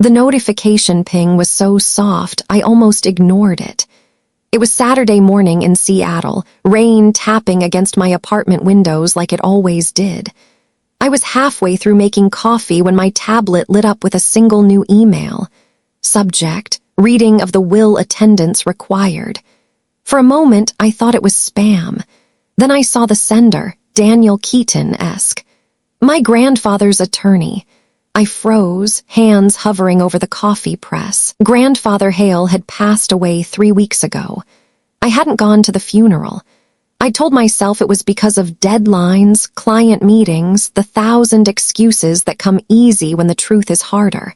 The notification ping was so soft, I almost ignored it. It was Saturday morning in Seattle, rain tapping against my apartment windows like it always did. I was halfway through making coffee when my tablet lit up with a single new email. Subject, reading of the will attendance required. For a moment, I thought it was spam. Then I saw the sender, Daniel Keaton-esque. My grandfather's attorney. I froze, hands hovering over the coffee press. Grandfather Hale had passed away 3 weeks ago. I hadn't gone to the funeral. I told myself it was because of deadlines, client meetings, the 1,000 excuses that come easy when the truth is harder.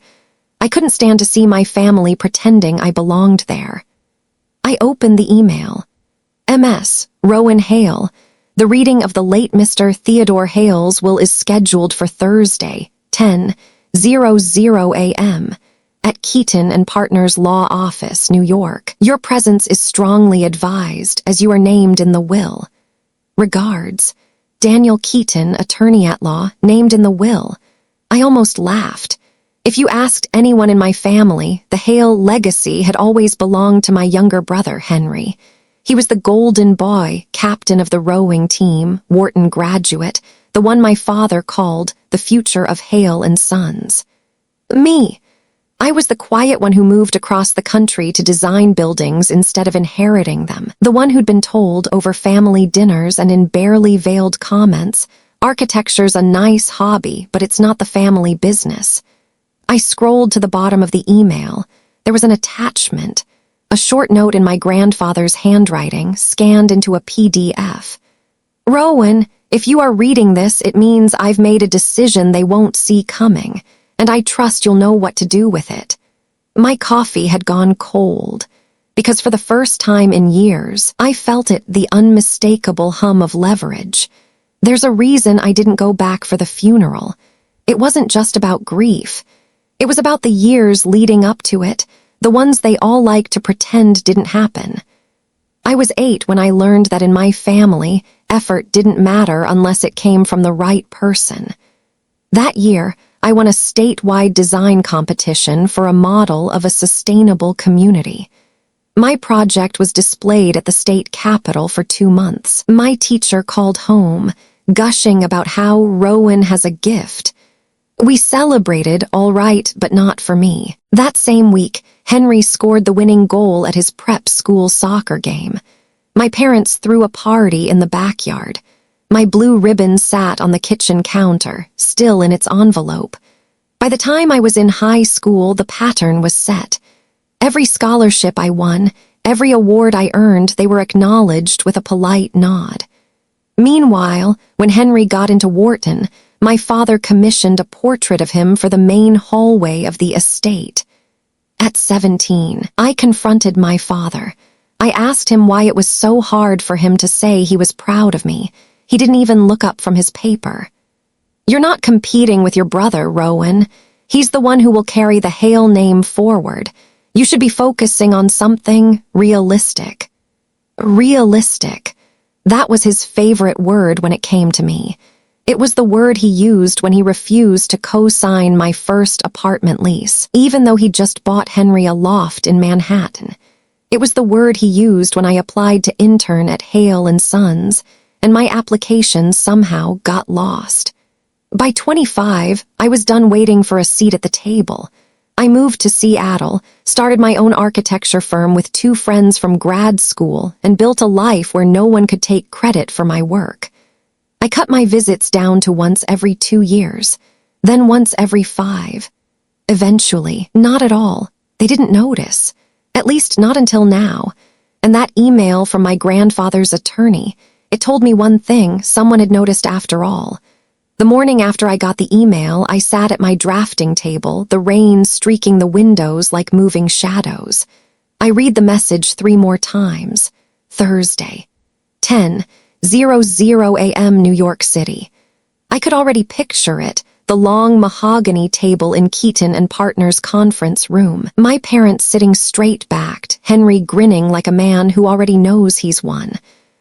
I couldn't stand to see my family pretending I belonged there. I opened the email. MS, Rowan Hale. The reading of the late Mr. Theodore Hale's will is scheduled for Thursday, 10:00 a.m. at Keaton and Partners Law Office, New York. Your presence is strongly advised as you are named in the will. Regards, Daniel Keaton, attorney at law, named in the will. I almost laughed. If you asked anyone in my family, the Hale legacy had always belonged to my younger brother, Henry. He was the golden boy, captain of the rowing team, Wharton graduate, the one my father called the future of Hale and Sons. Me. I was the quiet one who moved across the country to design buildings instead of inheriting them, the one who'd been told over family dinners and in barely veiled comments, architecture's a nice hobby, but it's not the family business. I scrolled to the bottom of the email. There was an attachment, a short note in my grandfather's handwriting, scanned into a PDF. Rowan, if you are reading this, it means I've made a decision they won't see coming, and I trust you'll know what to do with it. My coffee had gone cold, because for the first time in years, I felt it, the unmistakable hum of leverage. There's a reason I didn't go back for the funeral. It wasn't just about grief. It was about the years leading up to it, the ones they all like to pretend didn't happen. I was 8 when I learned that in my family, effort didn't matter unless it came from the right person. That year, I won a statewide design competition for a model of a sustainable community. My project was displayed at the state capitol for 2 months. My teacher called home, gushing about how Rowan has a gift. We celebrated, all right, but not for me. That same week, Henry scored the winning goal at his prep school soccer game. My parents threw a party in the backyard. My blue ribbon sat on the kitchen counter, still in its envelope. By the time I was in high school, the pattern was set. Every scholarship I won, every award I earned, they were acknowledged with a polite nod. Meanwhile, when Henry got into Wharton, my father commissioned a portrait of him for the main hallway of the estate. At 17, I confronted my father. I asked him why it was so hard for him to say he was proud of me. He didn't even look up from his paper. You're not competing with your brother, Rowan. He's the one who will carry the Hale name forward. You should be focusing on something realistic. Realistic. That was his favorite word when it came to me. It was the word he used when he refused to co-sign my first apartment lease, even though he'd just bought Henry a loft in Manhattan. It was the word he used when I applied to intern at Hale and Sons, and my application somehow got lost. By 25, I was done waiting for a seat at the table. I moved to Seattle, started my own architecture firm with 2 friends from grad school, and built a life where no one could take credit for my work. I cut my visits down to once every 2 years, then once every 5. Eventually, not at all. They didn't notice, at least not until now. And that email from my grandfather's attorney, it told me one thing: someone had noticed after all. The morning after I got the email, I sat at my drafting table, the rain streaking the windows like moving shadows. I read the message 3 more times. Thursday, 10:00 a.m. New York City. I could already picture it, the long mahogany table in Keaton and Partners' conference room. My parents sitting straight-backed, Henry grinning like a man who already knows he's won.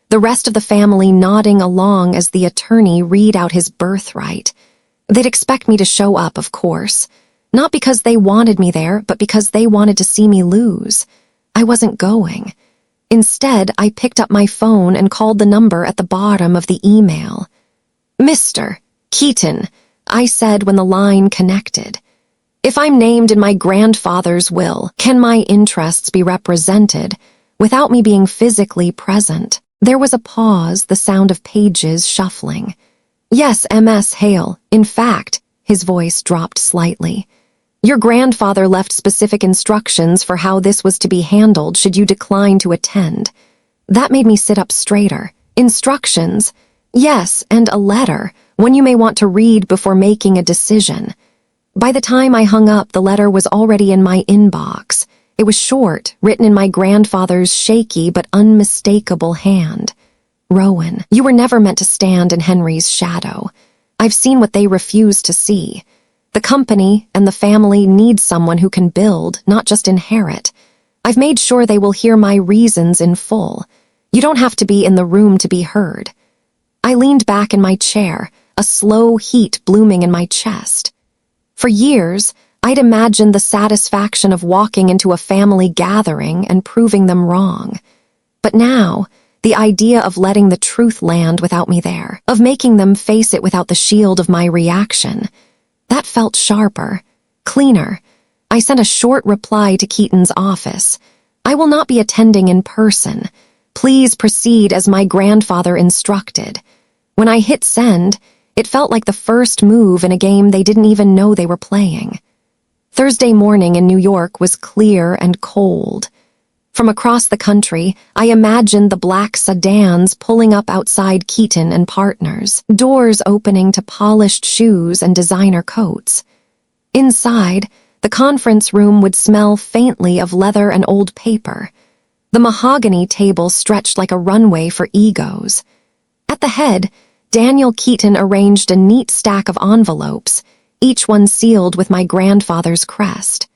The rest of the family nodding along as the attorney read out his birthright. They'd expect me to show up, of course. Not because they wanted me there, but because they wanted to see me lose. I wasn't going. Instead, I picked up my phone and called the number at the bottom of the email. "Mr. Keaton," I said when the line connected. "If I'm named in my grandfather's will, can my interests be represented without me being physically present?" There was a pause, the sound of pages shuffling. "Yes, Ms. Hale. In fact," his voice dropped slightly, "your grandfather left specific instructions for how this was to be handled should you decline to attend." That made me sit up straighter. "Instructions?" "Yes, and a letter, one you may want to read before making a decision." By the time I hung up, the letter was already in my inbox. It was short, written in my grandfather's shaky but unmistakable hand. "Rowan, you were never meant to stand in Henry's shadow. I've seen what they refuse to see. The company and the family need someone who can build, not just inherit. I've made sure they will hear my reasons in full. You don't have to be in the room to be heard." I leaned back in my chair, a slow heat blooming in my chest. For years, I'd imagined the satisfaction of walking into a family gathering and proving them wrong. But now, the idea of letting the truth land without me there, of making them face it without the shield of my reaction, that felt sharper, cleaner. I sent a short reply to Keaton's office. "I will not be attending in person. Please proceed as my grandfather instructed." When I hit send, it felt like the first move in a game they didn't even know they were playing. Thursday morning in New York was clear and cold. From across the country, I imagined the black sedans pulling up outside Keaton and Partners, doors opening to polished shoes and designer coats. Inside, the conference room would smell faintly of leather and old paper. The mahogany table stretched like a runway for egos. At the head, Daniel Keaton arranged a neat stack of envelopes, each one sealed with my grandfather's crest.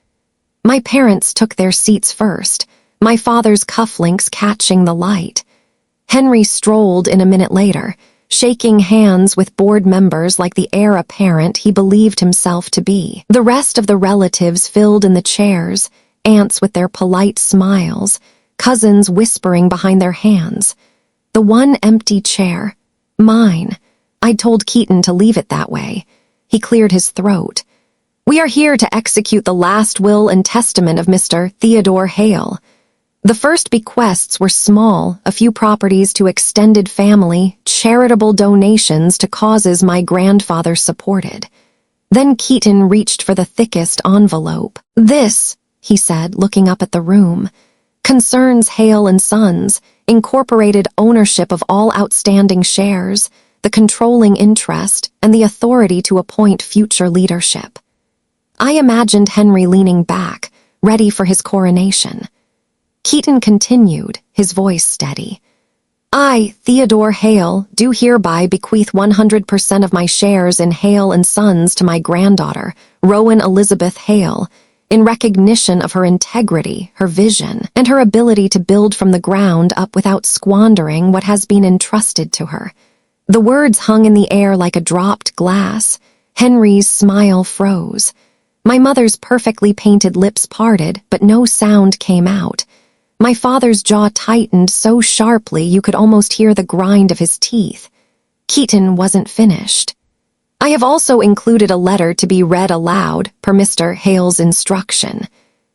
My parents took their seats first, my father's cufflinks catching the light. Henry strolled in a minute later, shaking hands with board members like the heir apparent he believed himself to be. The rest of the relatives filled in the chairs, aunts with their polite smiles, cousins whispering behind their hands. The one empty chair, mine. I'd told Keaton to leave it that way. He cleared his throat. "We are here to execute the last will and testament of Mr. Theodore Hale." The first bequests were small, a few properties to extended family, charitable donations to causes my grandfather supported. Then Keaton reached for the thickest envelope. "This," he said, looking up at the room, "concerns Hale and Sons, incorporated ownership of all outstanding shares, the controlling interest, and the authority to appoint future leadership." I imagined Henry leaning back, ready for his coronation. Keaton continued, his voice steady. "I, Theodore Hale, do hereby bequeath 100% of my shares in Hale and Sons to my granddaughter, Rowan Elizabeth Hale, in recognition of her integrity, her vision, and her ability to build from the ground up without squandering what has been entrusted to her." The words hung in the air like a dropped glass. Henry's smile froze. My mother's perfectly painted lips parted, but no sound came out. My father's jaw tightened so sharply you could almost hear the grind of his teeth. Keaton wasn't finished. "I have also included a letter to be read aloud, per Mr. Hale's instruction."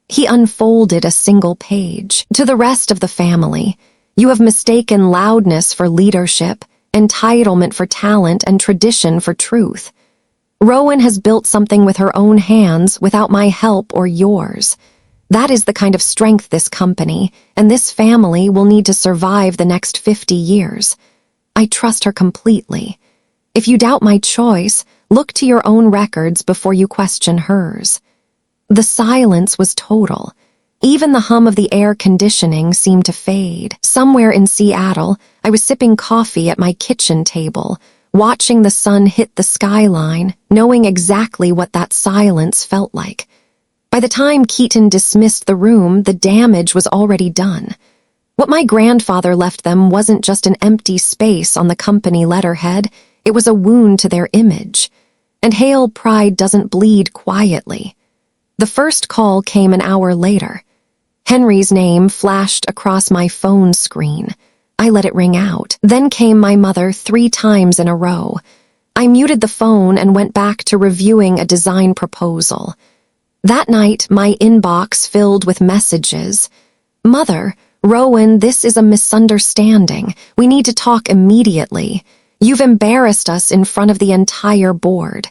He unfolded a single page. "To the rest of the family, you have mistaken loudness for leadership, entitlement for talent, and tradition for truth. Rowan has built something with her own hands without my help or yours. That is the kind of strength this company and this family will need to survive the next 50 years. I trust her completely. If you doubt my choice, look to your own records before you question hers." The silence was total. Even the hum of the air conditioning seemed to fade. Somewhere in Seattle, I was sipping coffee at my kitchen table, watching the sun hit the skyline, knowing exactly what that silence felt like. By the time Keaton dismissed the room, the damage was already done. What my grandfather left them wasn't just an empty space on the company letterhead, it was a wound to their image. And Hale pride doesn't bleed quietly. The first call came an hour later. Henry's name flashed across my phone screen. I let it ring out. Then came my mother 3 times in a row. I muted the phone and went back to reviewing a design proposal. That night, my inbox filled with messages. "Mother, Rowan, this is a misunderstanding. We need to talk immediately. You've embarrassed us in front of the entire board."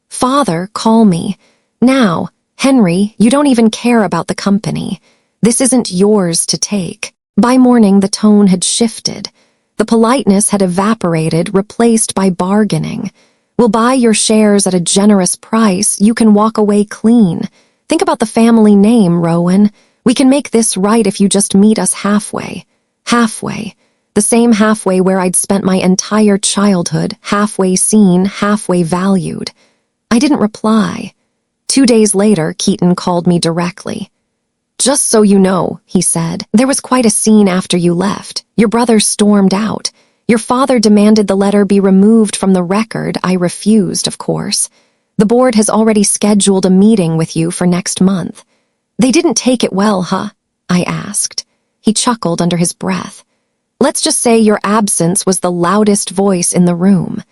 "Father, call me. Now, Henry, you don't even care about the company. This isn't yours to take." By morning, the tone had shifted. The politeness had evaporated, replaced by bargaining. "We'll buy your shares at a generous price. You can walk away clean. Think about the family name, Rowan. We can make this right if you just meet us halfway." Halfway. The same halfway where I'd spent my entire childhood, halfway seen, halfway valued. I didn't reply. 2 days later, Keaton called me directly. "Just so you know," he said, "there was quite a scene after you left. Your brother stormed out. Your father demanded the letter be removed from the record. I refused, of course. The board has already scheduled a meeting with you for next month." "They didn't take it well, huh?" I asked. He chuckled under his breath. "Let's just say your absence was the loudest voice in the room."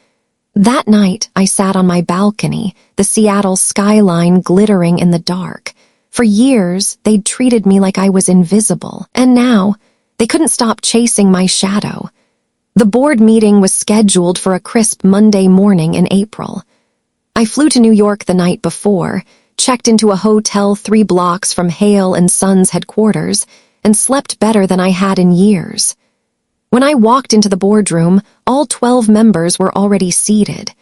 That night, I sat on my balcony, the Seattle skyline glittering in the dark. For years, they'd treated me like I was invisible, and now, they couldn't stop chasing my shadow. The board meeting was scheduled for a crisp Monday morning in April. I flew to New York the night before, checked into a hotel 3 blocks from Hale & Sons headquarters, and slept better than I had in years. When I walked into the boardroom, all 12 members were already seated.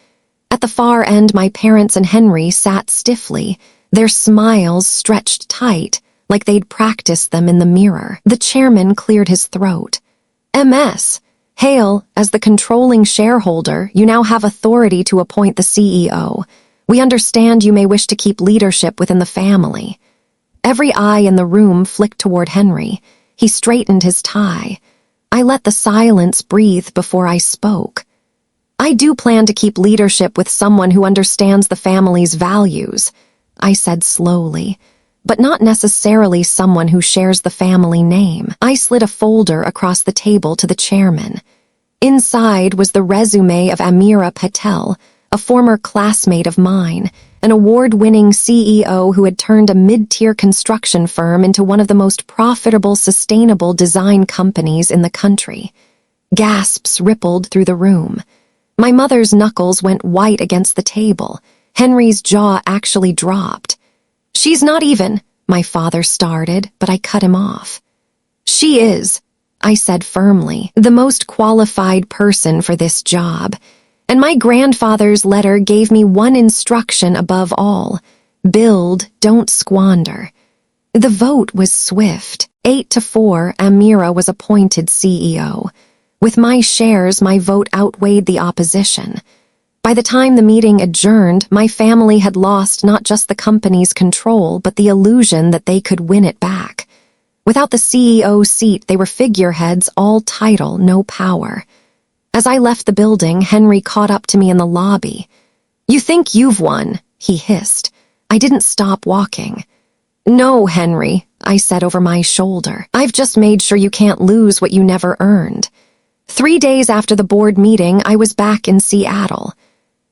At the far end, my parents and Henry sat stiffly, their smiles stretched tight, like they'd practiced them in the mirror. The chairman cleared his throat. "MS. Hale, as the controlling shareholder, you now have authority to appoint the CEO. We understand you may wish to keep leadership within the family." Every eye in the room flicked toward Henry. He straightened his tie. I let the silence breathe before I spoke. "I do plan to keep leadership with someone who understands the family's values," I said slowly, "but not necessarily someone who shares the family name." I slid a folder across the table to the chairman. Inside was the resume of Amira Patel, a former classmate of mine, an award-winning CEO who had turned a mid-tier construction firm into one of the most profitable sustainable design companies in the country. Gasps rippled through the room. My mother's knuckles went white against the table. Henry's jaw actually dropped. "She's not even," my father started, but I cut him off. "She is," I said firmly, "the most qualified person for this job. And my grandfather's letter gave me one instruction above all: build, don't squander." The vote was swift. 8-4, Amira was appointed CEO. With my shares, my vote outweighed the opposition. By the time the meeting adjourned, my family had lost not just the company's control, but the illusion that they could win it back. Without the CEO seat, they were figureheads, all title, no power. As I left the building, Henry caught up to me in the lobby. "You think you've won," he hissed. I didn't stop walking. "No, Henry," I said over my shoulder. "I've just made sure you can't lose what you never earned." 3 days after the board meeting, I was back in Seattle.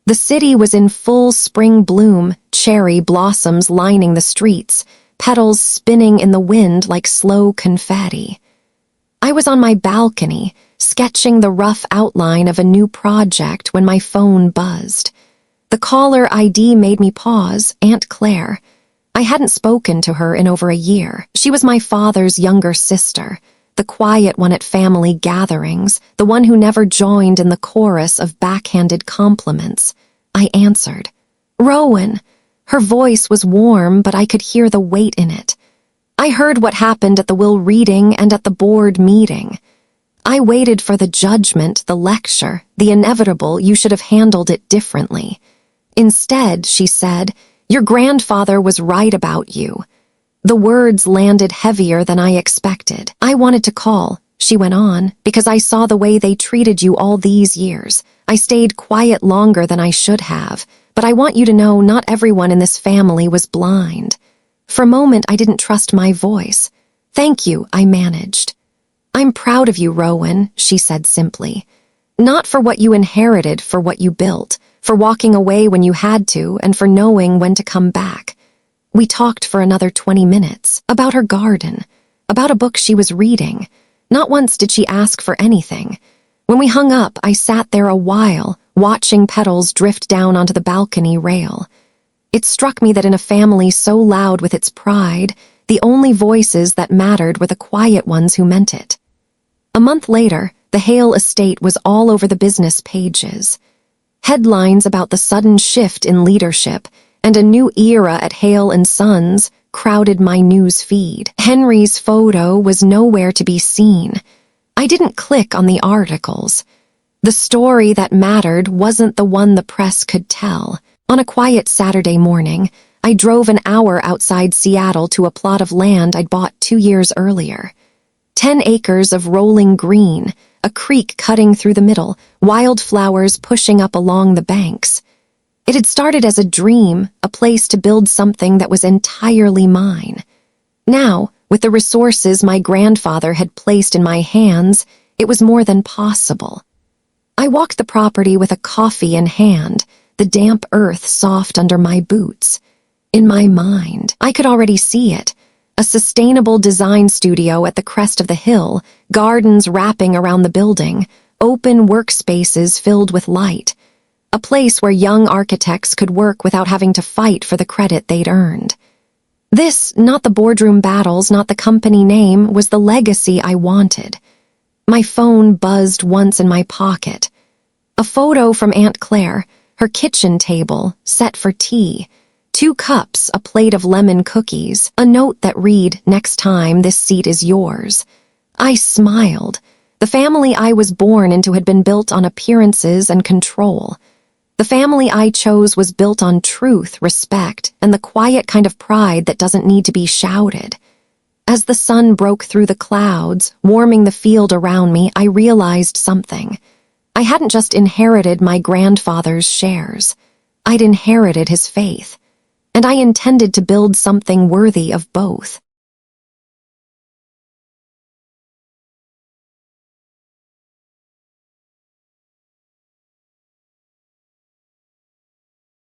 The city was in full spring bloom, cherry blossoms lining the streets, petals spinning in the wind like slow confetti. I was on my balcony, sketching the rough outline of a new project when my phone buzzed. The caller ID made me pause. Aunt Claire. I hadn't spoken to her in over a year. She was my father's younger sister, the quiet one at family gatherings, the one who never joined in the chorus of backhanded compliments. I answered. "Rowan." Her voice was warm, but I could hear the weight in it. "I heard what happened at the will reading and at the board meeting. I waited for the judgment, the lecture, the inevitable. You should have handled it differently. Instead," she said, "your grandfather was right about you." The words landed heavier than I expected. "I wanted to call," she went on, "because I saw the way they treated you all these years. I stayed quiet longer than I should have, but I want you to know not everyone in this family was blind." For a moment, I didn't trust my voice. "Thank you," I managed. "I'm proud of you, Rowan," she said simply. "Not for what you inherited, for what you built, for walking away when you had to, and for knowing when to come back." We talked for another 20 minutes, about her garden, about a book she was reading. Not once did she ask for anything. When we hung up, I sat there a while, watching petals drift down onto the balcony rail. It struck me that in a family so loud with its pride, the only voices that mattered were the quiet ones who meant it. A month later, the Hale estate was all over the business pages. Headlines about the sudden shift in leadership and a new era at Hale & Sons crowded my news feed. Henry's photo was nowhere to be seen. I didn't click on the articles. The story that mattered wasn't the one the press could tell. On a quiet Saturday morning, I drove an hour outside Seattle to a plot of land I'd bought 2 years earlier. 10 acres of rolling green, a creek cutting through the middle, wildflowers pushing up along the banks. It had started as a dream, a place to build something that was entirely mine. Now, with the resources my grandfather had placed in my hands, it was more than possible. I walked the property with a coffee in hand, the damp earth soft under my boots. In my mind, I could already see it. A sustainable design studio at the crest of the hill, gardens wrapping around the building, open workspaces filled with light. A place where young architects could work without having to fight for the credit they'd earned. This, not the boardroom battles, not the company name, was the legacy I wanted. My phone buzzed once in my pocket. A photo from Aunt Claire, her kitchen table, set for tea. 2 cups, a plate of lemon cookies, a note that read, "Next time, this seat is yours." I smiled. The family I was born into had been built on appearances and control. The family I chose was built on truth, respect, and the quiet kind of pride that doesn't need to be shouted. As the sun broke through the clouds, warming the field around me, I realized something. I hadn't just inherited my grandfather's shares. I'd inherited his faith. And I intended to build something worthy of both.